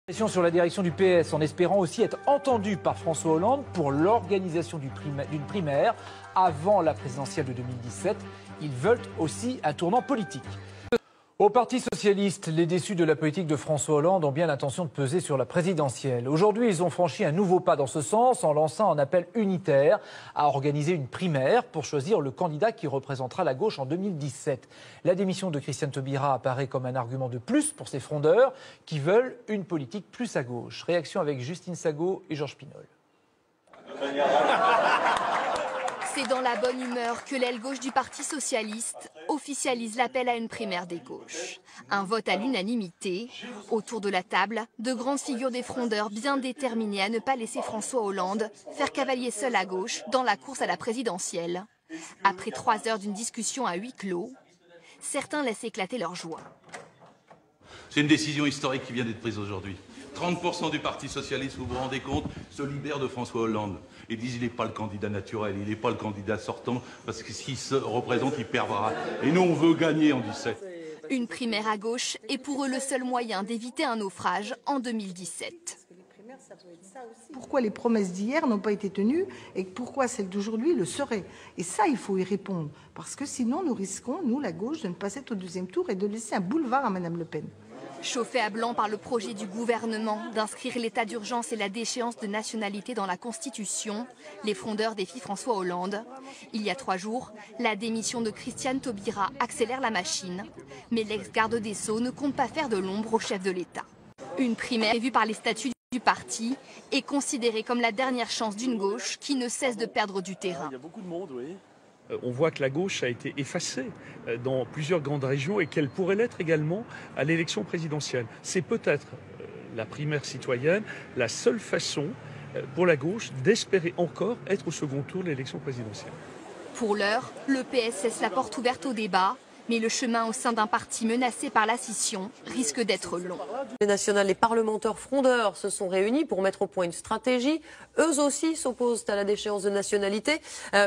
Pression sur la direction du PS en espérant aussi être entendu par François Hollande pour l'organisation d'une primaire avant la présidentielle de 2017. Ils veulent aussi un tournant politique. Au Parti socialiste, les déçus de la politique de François Hollande ont bien l'intention de peser sur la présidentielle. Aujourd'hui, ils ont franchi un nouveau pas dans ce sens en lançant un appel unitaire à organiser une primaire pour choisir le candidat qui représentera la gauche en 2017. La démission de Christiane Taubira apparaît comme un argument de plus pour ces frondeurs qui veulent une politique plus à gauche. Réaction avec Justine Sago et Georges Pinol. C'est dans la bonne humeur que l'aile gauche du Parti socialiste officialise l'appel à une primaire des gauches. Un vote à l'unanimité. Autour de la table, de grandes figures des frondeurs bien déterminées à ne pas laisser François Hollande faire cavalier seul à gauche dans la course à la présidentielle. Après 3 heures d'une discussion à huis clos, certains laissent éclater leur joie. C'est une décision historique qui vient d'être prise aujourd'hui. 30% du Parti socialiste, vous vous rendez compte, se libère de François Hollande. Ils disent qu'il n'est pas le candidat naturel, il n'est pas le candidat sortant, parce que s'il se représente, il perdra. Et nous, on veut gagner en 2017. Une primaire à gauche est pour eux le seul moyen d'éviter un naufrage en 2017. Pourquoi les promesses d'hier n'ont pas été tenues et pourquoi celles d'aujourd'hui le seraient? Et ça, il faut y répondre. Parce que sinon, nous risquons, nous, la gauche, de ne pas être au deuxième tour et de laisser un boulevard à Mme Le Pen. Chauffé à blanc par le projet du gouvernement d'inscrire l'état d'urgence et la déchéance de nationalité dans la Constitution, les frondeurs défient François Hollande. Il y a 3 jours, la démission de Christiane Taubira accélère la machine. Mais l'ex-garde des Sceaux ne compte pas faire de l'ombre au chef de l'État. Une primaire prévue par les statuts du parti est considérée comme la dernière chance d'une gauche qui ne cesse de perdre du terrain. Il y a beaucoup de monde, oui. On voit que la gauche a été effacée dans plusieurs grandes régions et qu'elle pourrait l'être également à l'élection présidentielle. C'est peut-être la primaire citoyenne la seule façon pour la gauche d'espérer encore être au second tour de l'élection présidentielle. Pour l'heure, le PS laisse la porte ouverte au débat. Mais le chemin au sein d'un parti menacé par la scission risque d'être long. Les parlementaires frondeurs se sont réunis pour mettre au point une stratégie. Eux aussi s'opposent à la déchéance de nationalité.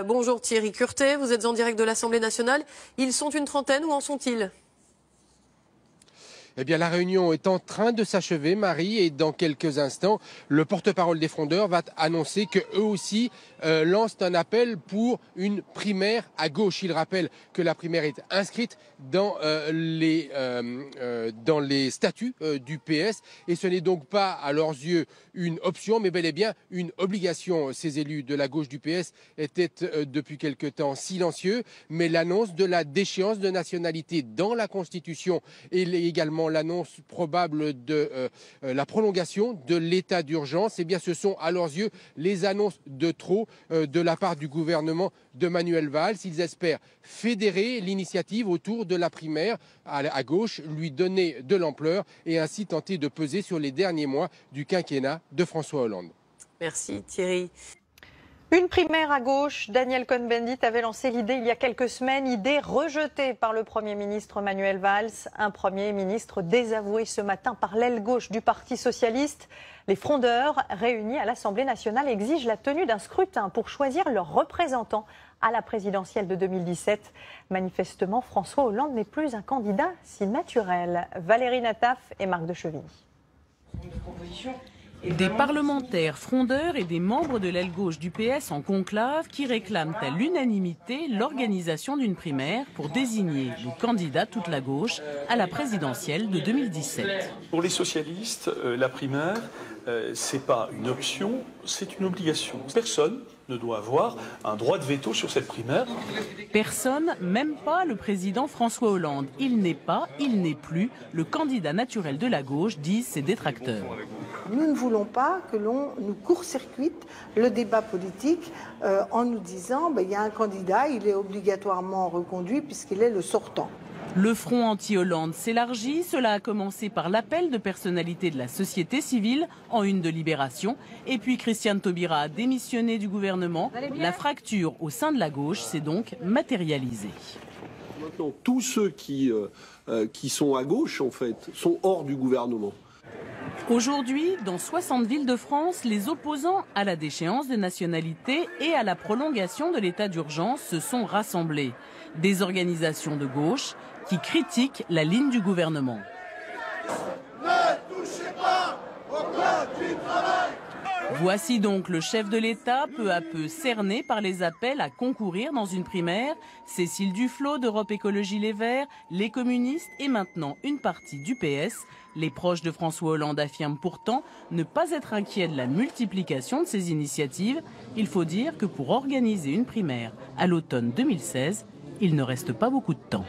Bonjour Thierry Curtet, vous êtes en direct de l'Assemblée nationale. Ils sont une trentaine, où en sont-ils ? Eh bien, la réunion est en train de s'achever, Marie, et dans quelques instants, le porte-parole des frondeurs va annoncer qu'eux aussi lancent un appel pour une primaire à gauche. Il rappelle que la primaire est inscrite dans les statuts du PS et ce n'est donc pas, à leurs yeux, une option, mais bel et bien une obligation. Ces élus de la gauche du PS étaient depuis quelque temps silencieux, mais l'annonce de la déchéance de nationalité dans la Constitution et également l'annonce probable de la prolongation de l'état d'urgence, eh bien ce sont à leurs yeux les annonces de trop de la part du gouvernement de Manuel Valls. Ils espèrent fédérer l'initiative autour de la primaire à gauche, lui donner de l'ampleur et ainsi tenter de peser sur les derniers mois du quinquennat de François Hollande. Merci Thierry. Une primaire à gauche, Daniel Cohn-Bendit avait lancé l'idée il y a quelques semaines, idée rejetée par le Premier ministre Manuel Valls, un Premier ministre désavoué ce matin par l'aile gauche du Parti socialiste. Les frondeurs réunis à l'Assemblée nationale exigent la tenue d'un scrutin pour choisir leurs représentants à la présidentielle de 2017. Manifestement, François Hollande n'est plus un candidat si naturel. Valérie Nataf et Marc de Chevigny. Des parlementaires frondeurs et des membres de l'aile gauche du PS en conclave qui réclament à l'unanimité l'organisation d'une primaire pour désigner le candidat toute la gauche à la présidentielle de 2017. Pour les socialistes, la primaire, c'est pas une option, c'est une obligation. Personne ne doit avoir un droit de veto sur cette primaire. Personne, même pas le président François Hollande. Il n'est pas, il n'est plus le candidat naturel de la gauche, disent ses détracteurs. Nous ne voulons pas que l'on nous court-circuite le débat politique en nous disant il y a un candidat, il est obligatoirement reconduit puisqu'il est le sortant. Le front anti-Hollande s'élargit. Cela a commencé par l'appel de personnalités de la société civile en une de Libération. Et puis Christiane Taubira a démissionné du gouvernement. La fracture au sein de la gauche s'est donc matérialisée. Maintenant, tous ceux qui sont à gauche, en fait, sont hors du gouvernement. Aujourd'hui, dans 60 villes de France, les opposants à la déchéance de nationalité et à la prolongation de l'état d'urgence se sont rassemblés. Des organisations de gauche qui critiquent la ligne du gouvernement. Ne touchez pas aux Voici donc le chef de l'État, peu à peu cerné par les appels à concourir dans une primaire. Cécile Duflot d'Europe Écologie Les Verts, les communistes et maintenant une partie du PS. Les proches de François Hollande affirment pourtant ne pas être inquiets de la multiplication de ces initiatives. Il faut dire que pour organiser une primaire à l'automne 2016, il ne reste pas beaucoup de temps.